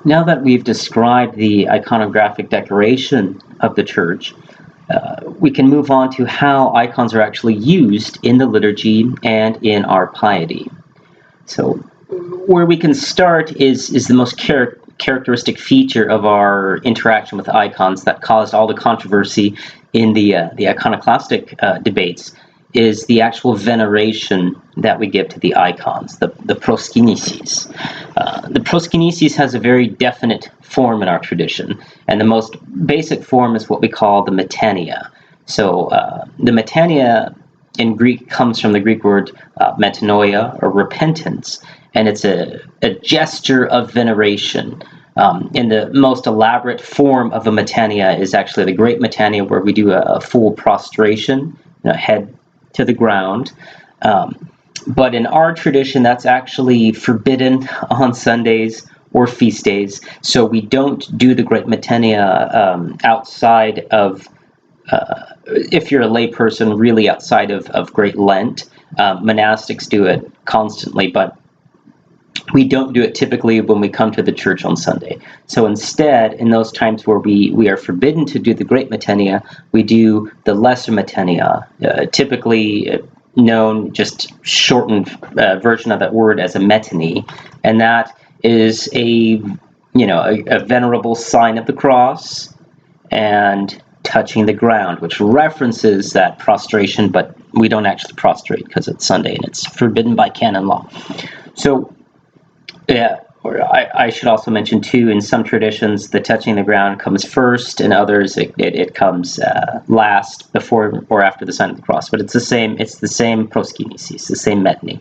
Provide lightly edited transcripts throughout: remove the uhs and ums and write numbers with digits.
Now that we've described the iconographic decoration of the church, we can move on to how icons are actually used in the liturgy and in our piety. So where we can start is the most characteristic feature of our interaction with icons that caused all the controversy in the iconoclastic debates, is the actual veneration that we give to the icons, the proskinesis. The proskinesis has a very definite form in our tradition, and the most basic form is what we call the metania. So the metania in Greek comes from the Greek word metanoia, or repentance, and it's a gesture of veneration. And the most elaborate form of a metania is actually the Great Metania, where we do a full prostration, head to the ground. But in our tradition, that's actually forbidden on Sundays or feast days. So we don't do the Great Metania outside of, if you're a layperson, really outside of Great Lent. Monastics do it constantly, but we don't do it typically when we come to the church on Sunday. So instead, in those times where we are forbidden to do the Great Metania, we do the Lesser Metania, typically known, just shortened version of that word, as a metany, and that is a venerable sign of the cross and touching the ground, which references that prostration, but we don't actually prostrate because it's Sunday and it's forbidden by canon law. So I should also mention too, in some traditions, the touching the ground comes first, in others it comes last, before or after the sign of the cross. But it's the same proskinesis, the same metany.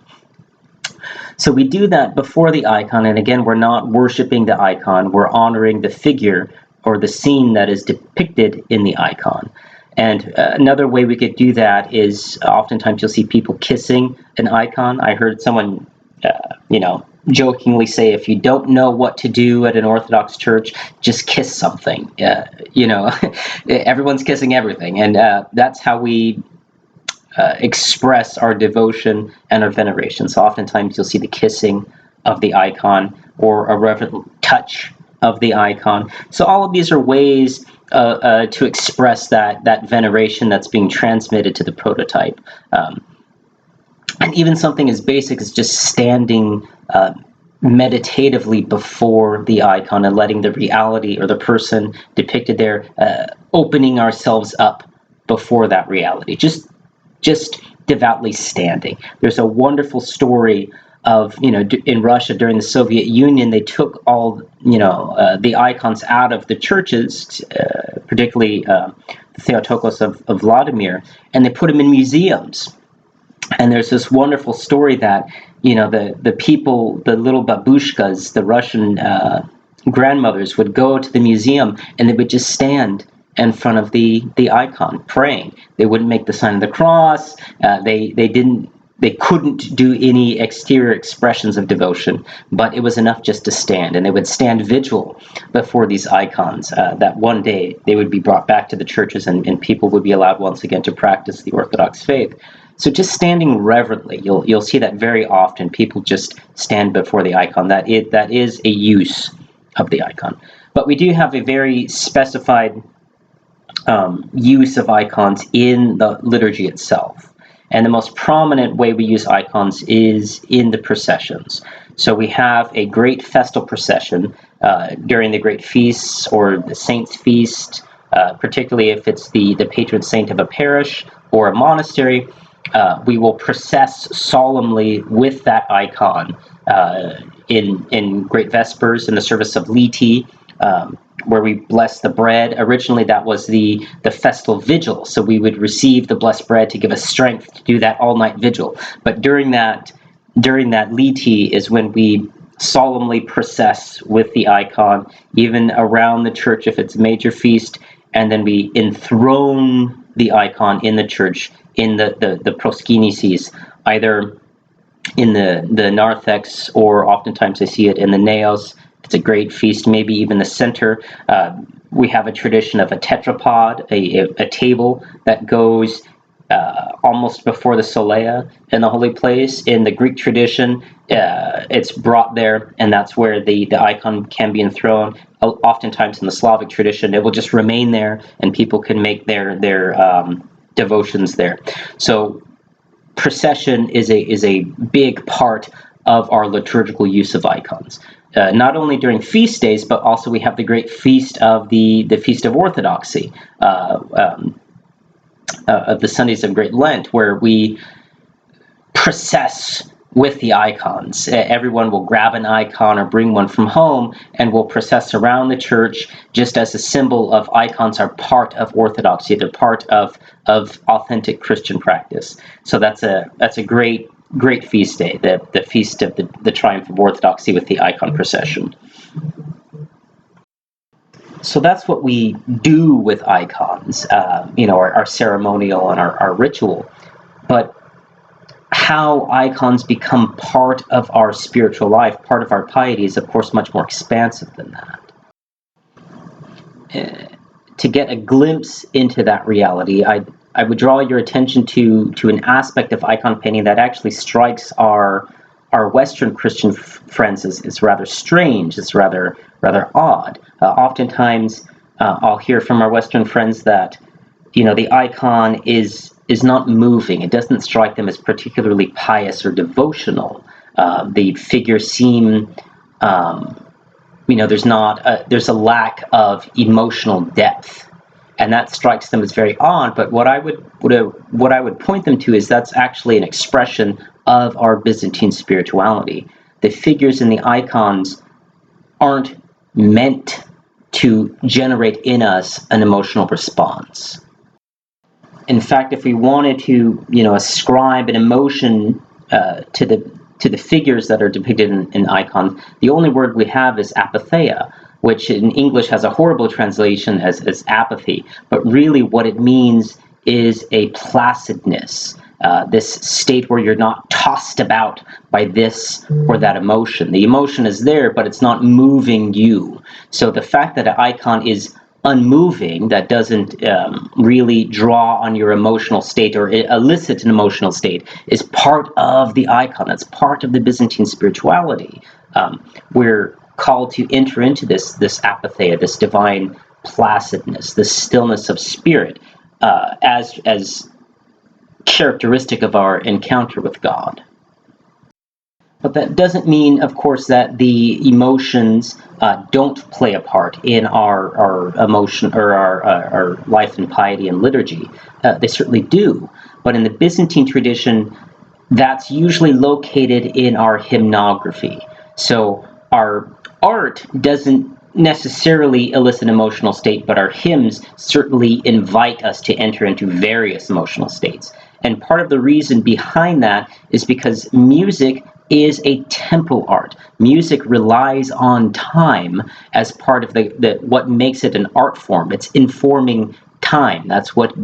So we do that before the icon, and again, we're not worshiping the icon, we're honoring the figure or the scene that is depicted in the icon. And another way we could do that is oftentimes you'll see people kissing an icon. I heard someone jokingly say, if you don't know what to do at an Orthodox church, just kiss something. Everyone's kissing everything, and that's how we express our devotion and our veneration. So oftentimes you'll see the kissing of the icon or a reverent touch of the icon. So all of these are ways to express that veneration that's being transmitted to the prototype. And even something as basic as just standing meditatively before the icon and letting the reality or the person depicted there, opening ourselves up before that reality, just devoutly standing. There's a wonderful story of, in Russia during the Soviet Union, they took all, the icons out of the churches, particularly the Theotokos of Vladimir, and they put them in museums. And there's this wonderful story that, the people, the little babushkas, the Russian grandmothers, would go to the museum and they would just stand in front of the icon praying. They wouldn't make the sign of the cross. They couldn't do any exterior expressions of devotion, but it was enough just to stand. And they would stand vigil before these icons, that one day they would be brought back to the churches and people would be allowed once again to practice the Orthodox faith. So just standing reverently, you'll see that very often. People just stand before the icon. That is a use of the icon. But we do have a very specified use of icons in the liturgy itself. And the most prominent way we use icons is in the processions. So we have a great festal procession during the great feasts or the saints' feast, particularly if it's the patron saint of a parish or a monastery. We will process solemnly with that icon in Great Vespers, in the service of Liturgy, where we bless the bread. Originally, that was the festal vigil, so we would receive the blessed bread to give us strength to do that all-night vigil. But during that Liturgy is when we solemnly process with the icon, even around the church if it's a major feast, and then we enthrone the icon in the church in the proskinesis, either in the narthex or oftentimes I see it in the naos. It's a great feast, maybe even the center. We have a tradition of a tetrapod, a table that goes almost before the solea in the holy place. In the Greek tradition, it's brought there, and that's where the icon can be enthroned. Oftentimes in the Slavic tradition, it will just remain there, and people can make their devotions there. So procession is a big part of our liturgical use of icons. Not only during feast days, but also we have the great feast of the Feast of Orthodoxy, of the Sundays of Great Lent, where we process with the icons. Everyone will grab an icon or bring one from home, and will process around the church just as a symbol of icons are part of Orthodoxy. They're part of authentic Christian practice. So that's a great feast day, the feast of the triumph of Orthodoxy with the icon procession. So that's what we do with icons, our ceremonial and our ritual. But how icons become part of our spiritual life, part of our piety, is of course much more expansive than that. To get a glimpse into that reality, I would draw your attention to an aspect of icon painting that actually strikes our Western Christian friends as rather strange, it's rather odd. Oftentimes, I'll hear from our Western friends that, the icon is not moving. It doesn't strike them as particularly pious or devotional. The figures seem, there's a lack of emotional depth, and that strikes them as very odd. But what I would point them to is that's actually an expression of our Byzantine spirituality. The figures in the icons aren't meant to generate in us an emotional response. In fact, if we wanted to, ascribe an emotion to the figures that are depicted in icons, the only word we have is apatheia, which in English has a horrible translation as apathy. But really what it means is a placidness, this state where you're not tossed about by this or that emotion. The emotion is there, but it's not moving you. So the fact that an icon is unmoving, that doesn't really draw on your emotional state or elicit an emotional state, is part of the icon. It's part of the Byzantine spirituality. We're called to enter into this apatheia, this divine placidness, this stillness of spirit, as characteristic of our encounter with God. But that doesn't mean, of course, that the emotions don't play a part in our emotion or our life in piety and liturgy. They certainly do. But in the Byzantine tradition, that's usually located in our hymnography. So our art doesn't necessarily elicit an emotional state, but our hymns certainly invite us to enter into various emotional states. And part of the reason behind that is because music is a temporal art. Music relies on time as part of what makes it an art form. It's informing time. That's what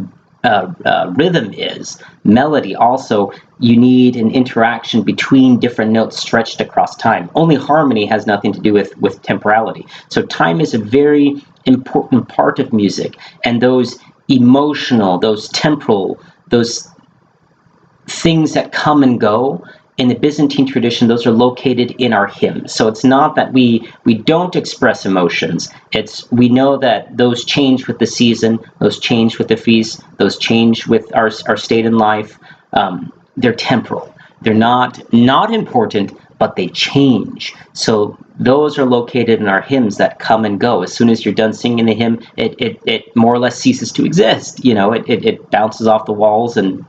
rhythm is. Melody also, you need an interaction between different notes stretched across time. Only harmony has nothing to do with temporality. So time is a very important part of music, and those emotional, those temporal, those things that come and go, in the Byzantine tradition, those are located in our hymns. So it's not that we don't express emotions. We know that those change with the season, those change with the feast, those change with our state in life. They're temporal. They're not important, but they change. So those are located in our hymns that come and go. As soon as you're done singing the hymn, it more or less ceases to exist. It bounces off the walls and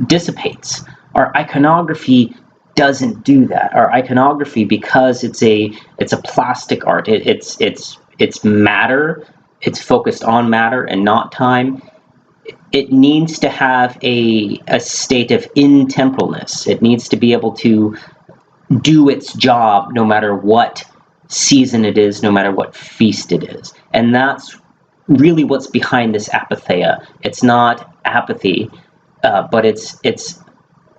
dissipates. Our iconography doesn't do that. Our iconography, because it's a plastic art, it's matter, it's focused on matter and not time. It needs to have a state of intemporalness. It needs to be able to do its job no matter what season it is, no matter what feast it is. And that's really what's behind this apatheia. It's not apathy, but it's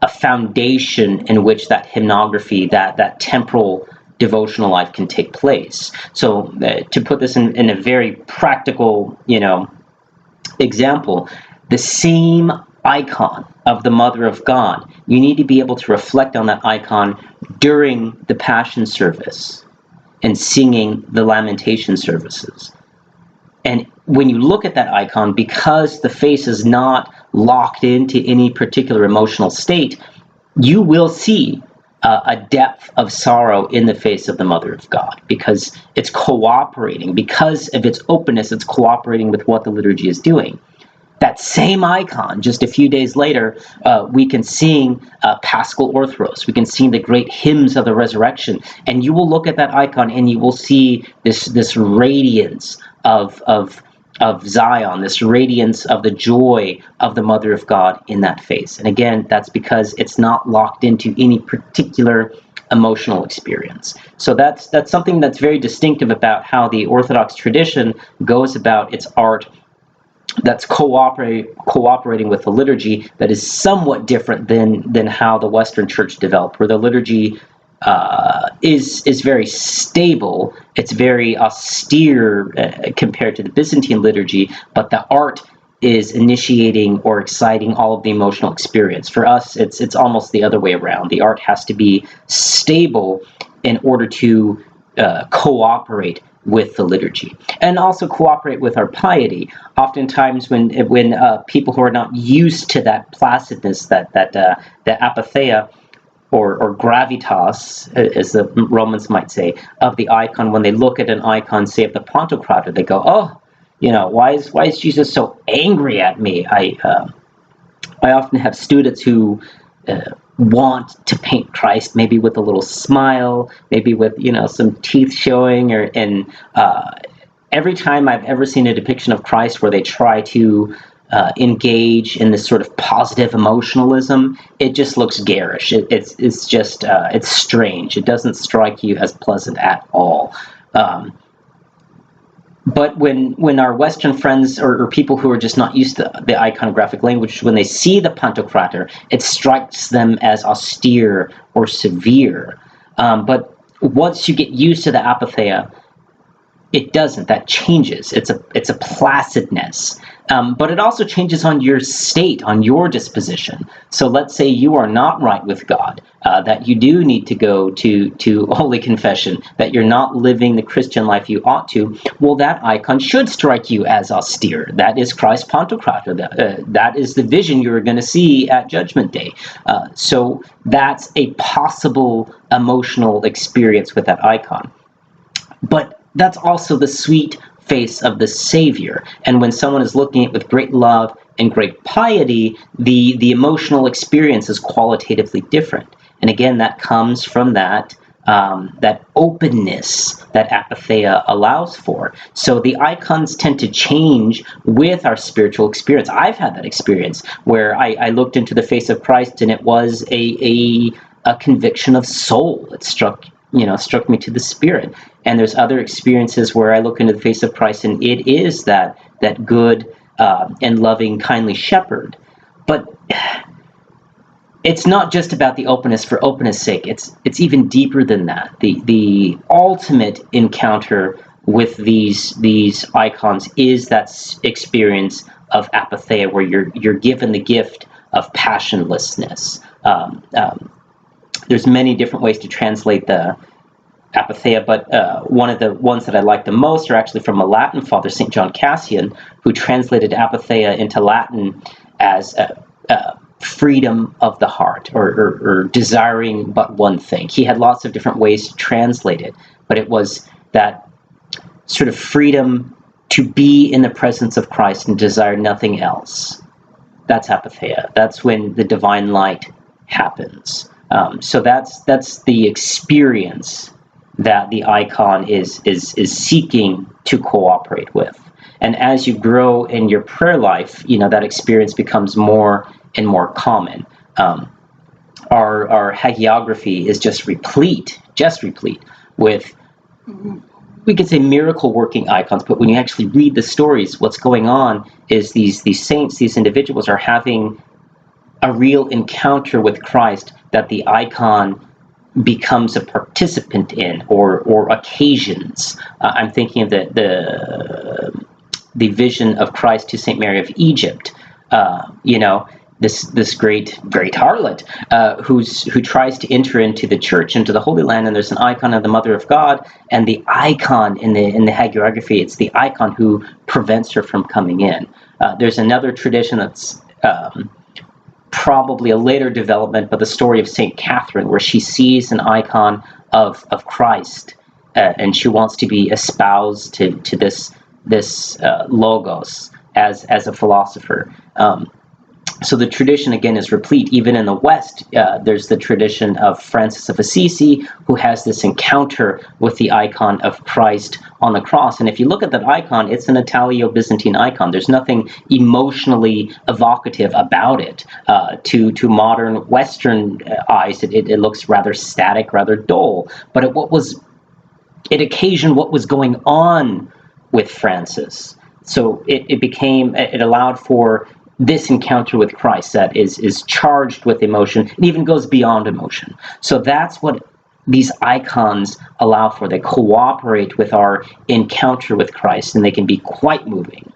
a foundation in which that hymnography, that temporal devotional life can take place. So to put this in a very practical, example, the same icon of the Mother of God, you need to be able to reflect on that icon during the Passion service and singing the Lamentation services. And when you look at that icon, because the face is not locked into any particular emotional state, you will see a depth of sorrow in the face of the Mother of God, because it's cooperating. Because of its openness, it's cooperating with what the liturgy is doing. That same icon, just a few days later, we can sing Paschal Orthros. We can sing the great hymns of the resurrection. And you will look at that icon and you will see this radiance of Zion, this radiance of the joy of the Mother of God in that face. And again, that's because it's not locked into any particular emotional experience. So that's something that's very distinctive about how the Orthodox tradition goes about its art, that's cooperating with the liturgy, that is somewhat different than how the Western Church developed, where the liturgy is very stable. It's very austere compared to the Byzantine liturgy, but the art is initiating or exciting all of the emotional experience. For us, it's almost the other way around. The art has to be stable in order to cooperate with the liturgy, and also cooperate with our piety. Oftentimes, when people who are not used to that placidness, that apatheia, or gravitas, as the Romans might say, of the icon, when they look at an icon, say of the Pantocrator, they go, "Oh, why is Jesus so angry at me?" I often have students who want to paint Christ maybe with a little smile, maybe with some teeth showing, and every time I've ever seen a depiction of Christ where they try to engage in this sort of positive emotionalism, it just looks garish. It's just it's strange. It doesn't strike you as pleasant at all. But when our Western friends or people who are just not used to the iconographic language, when they see the Pantocrator, it strikes them as austere or severe. But once you get used to the apatheia, it doesn't. That changes. It's a placidness. But it also changes on your state, on your disposition. So let's say you are not right with God, that you do need to go to Holy Confession, that you're not living the Christian life you ought to. Well, that icon should strike you as austere. That is Christ Pantocrator. That is the vision you're going to see at Judgment Day. So that's a possible emotional experience with that icon. But that's also the sweet face of the Savior. And when someone is looking at it with great love and great piety, the emotional experience is qualitatively different. And again, that comes from that openness that apatheia allows for. So the icons tend to change with our spiritual experience. I've had that experience where I looked into the face of Christ and it was a conviction of soul. It struck me to the spirit. And there's other experiences where I look into the face of Christ and it is that good and loving, kindly shepherd. But it's not just about the openness for openness sake. It's even deeper than that. The ultimate encounter with these icons is that experience of apatheia, where you're given the gift of passionlessness. There's many different ways to translate the apatheia, but one of the ones that I like the most are actually from a Latin father, St. John Cassian, who translated apatheia into Latin as freedom of the heart, or desiring but one thing. He had lots of different ways to translate it, but it was that sort of freedom to be in the presence of Christ and desire nothing else. That's apatheia. That's when the divine light happens. So that's the experience that the icon is seeking to cooperate with. And as you grow in your prayer life, that experience becomes more and more common. Our hagiography is just replete with, we could say, miracle working icons, but when you actually read the stories, what's going on is these saints, these individuals are having a real encounter with Christ that the icon becomes a participant in, or occasions. I'm thinking of the vision of Christ to St. Mary of Egypt, this great harlot who tries to enter into the church, into the Holy Land, and there's an icon of the Mother of God, and the icon in the hagiography, it's the icon who prevents her from coming in. There's another tradition that's probably a later development, but the story of Saint Catherine, where she sees an icon of Christ, and she wants to be espoused to this logos as a philosopher. So the tradition, again, is replete. Even in the West, there's the tradition of Francis of Assisi, who has this encounter with the icon of Christ on the cross. And if you look at that icon, it's an Italio-Byzantine icon. There's nothing emotionally evocative about it. To modern Western eyes, it looks rather static, rather dull. But it occasioned what was going on with Francis. So it allowed for this encounter with Christ that is charged with emotion and even goes beyond emotion. So that's what these icons allow for. They cooperate with our encounter with Christ, and they can be quite moving.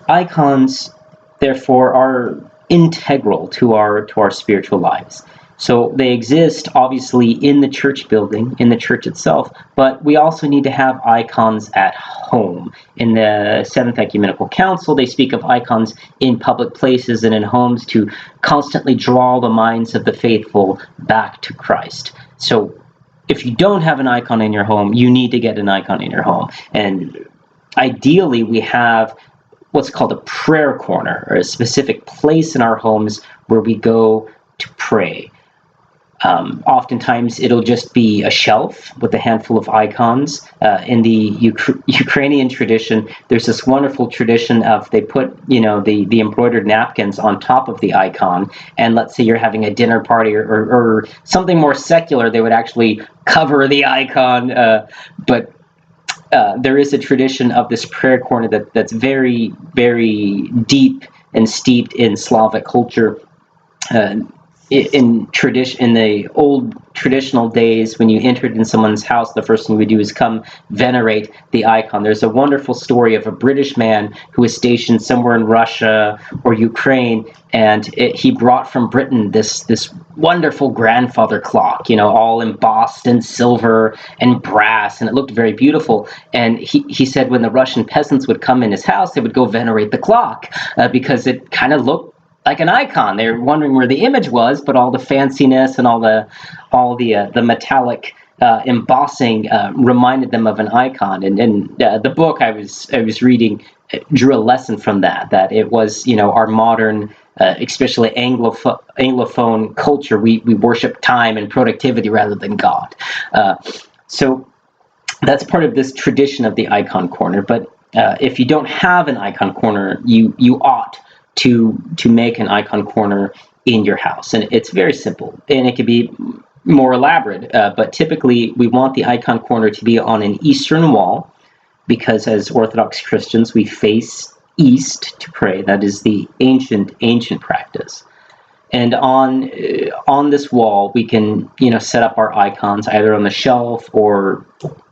Icons, therefore, are integral to our spiritual lives. So they exist, obviously, in the church building, in the church itself, but we also need to have icons at home. In the Seventh Ecumenical Council, they speak of icons in public places and in homes to constantly draw the minds of the faithful back to Christ. So if you don't have an icon in your home, you need to get an icon in your home. And ideally, we have what's called a prayer corner, or a specific place in our homes where we go to pray. Oftentimes it'll just be a shelf with a handful of icons. In the Ukrainian tradition, there's this wonderful tradition of they put the embroidered napkins on top of the icon, and let's say you're having a dinner party or something more secular, they would actually cover the icon. But there is a tradition of this prayer corner that's very, very deep and steeped in Slavic culture. In the old traditional days, when you entered in someone's house, the first thing we do is come venerate the icon. There's a wonderful story of a British man who was stationed somewhere in Russia or Ukraine, and he brought from Britain this wonderful grandfather clock, all embossed in silver and brass, and it looked very beautiful. And he said when the Russian peasants would come in his house, they would go venerate the clock because it kind of looked like an icon. They were wondering where the image was, but all the fanciness and all the metallic embossing reminded them of an icon. And the book I was reading drew a lesson from that it was our modern, especially Anglophone culture. We worship time and productivity rather than God. So that's part of this tradition of the icon corner. But if you don't have an icon corner, you ought to make an icon corner in your house. And it's very simple, and it can be more elaborate, but typically we want the icon corner to be on an eastern wall, because as Orthodox Christians we face east to pray. That is the ancient practice. And on this wall we can set up our icons either on the shelf or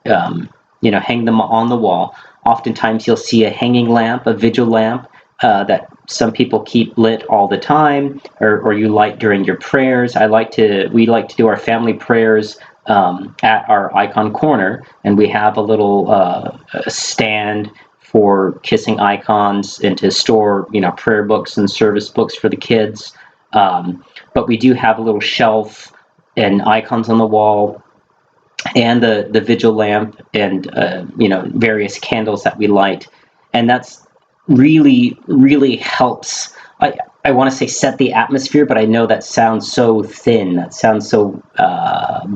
hang them on the wall. Oftentimes you'll see a hanging lamp, a vigil lamp, that some people keep lit all the time, or you light during your prayers. We like to do our family prayers at our icon corner, and we have a little stand for kissing icons and to store prayer books and service books for the kids. But we do have a little shelf and icons on the wall, and the vigil lamp, and various candles that we light, and that's really helps. I want to say set the atmosphere, but I know that sounds so thin, that sounds so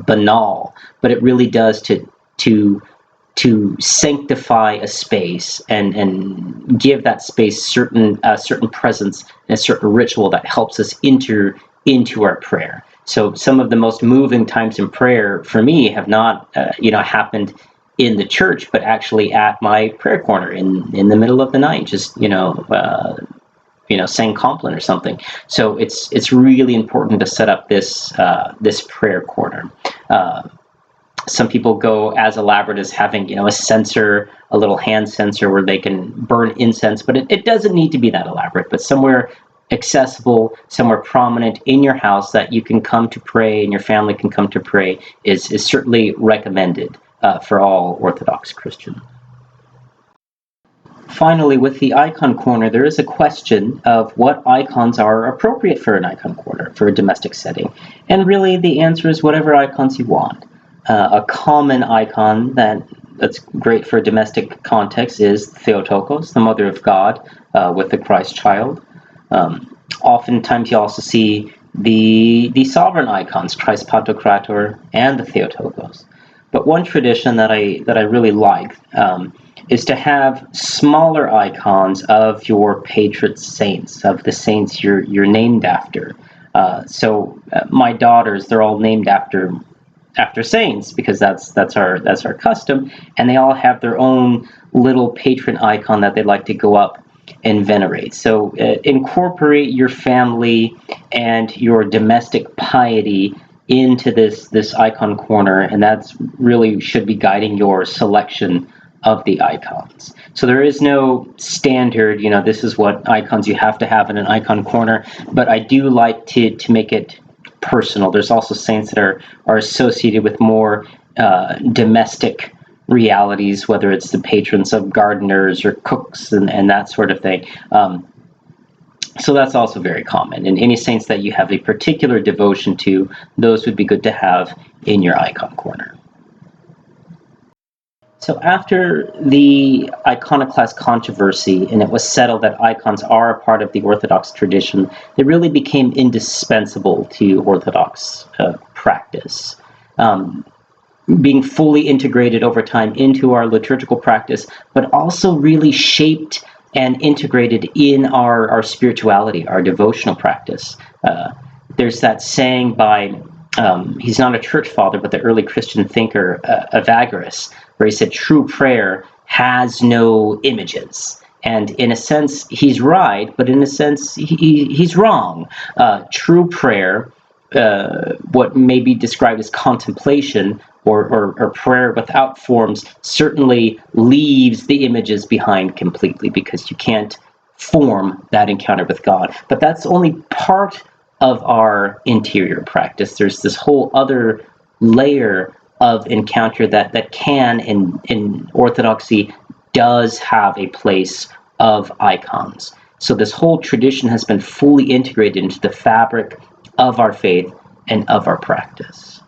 banal, but it really does to sanctify a space and give that space certain presence and a certain ritual that helps us enter into our prayer. So some of the most moving times in prayer for me have not happened in the church, but actually at my prayer corner in the middle of the night, just saying Compline or something. So it's really important to set up this prayer corner. Some people go as elaborate as having, a censer, a little hand censer where they can burn incense, but it doesn't need to be that elaborate, but somewhere accessible, somewhere prominent in your house that you can come to pray and your family can come to pray is certainly recommended for all Orthodox Christians. Finally, with the icon corner, there is a question of what icons are appropriate for an icon corner, for a domestic setting. And really, the answer is whatever icons you want. A common icon that's great for a domestic context is Theotokos, the Mother of God, with the Christ child. Oftentimes, you also see the sovereign icons, Christ Pantocrator and the Theotokos. But one tradition that I really like is to have smaller icons of your patron saints, of the saints you're named after. So my daughters, they're all named after saints because that's our custom, and they all have their own little patron icon that they like to go up and venerate. So incorporate your family and your domestic piety into this icon corner, and that's really should be guiding your selection of the icons. So there is no standard, this is what icons you have to have in an icon corner, but I do like to make it personal. There's also saints that are associated with more domestic realities, whether it's the patrons of gardeners or cooks and that sort of thing. So that's also very common. And any saints that you have a particular devotion to, those would be good to have in your icon corner. So after the iconoclast controversy, and it was settled that icons are a part of the Orthodox tradition, they really became indispensable to Orthodox practice. Being fully integrated over time into our liturgical practice, but also really shaped and integrated in our spirituality, our devotional practice. There's that saying by, he's not a church father, but the early Christian thinker, Evagrius, where he said, true prayer has no images. And in a sense, he's right, but in a sense, he's wrong. True prayer, what may be described as contemplation, or prayer without forms, certainly leaves the images behind completely, because you can't form that encounter with God. But that's only part of our interior practice. There's this whole other layer of encounter that can, in Orthodoxy, does have a place of icons. So this whole tradition has been fully integrated into the fabric of our faith and of our practice.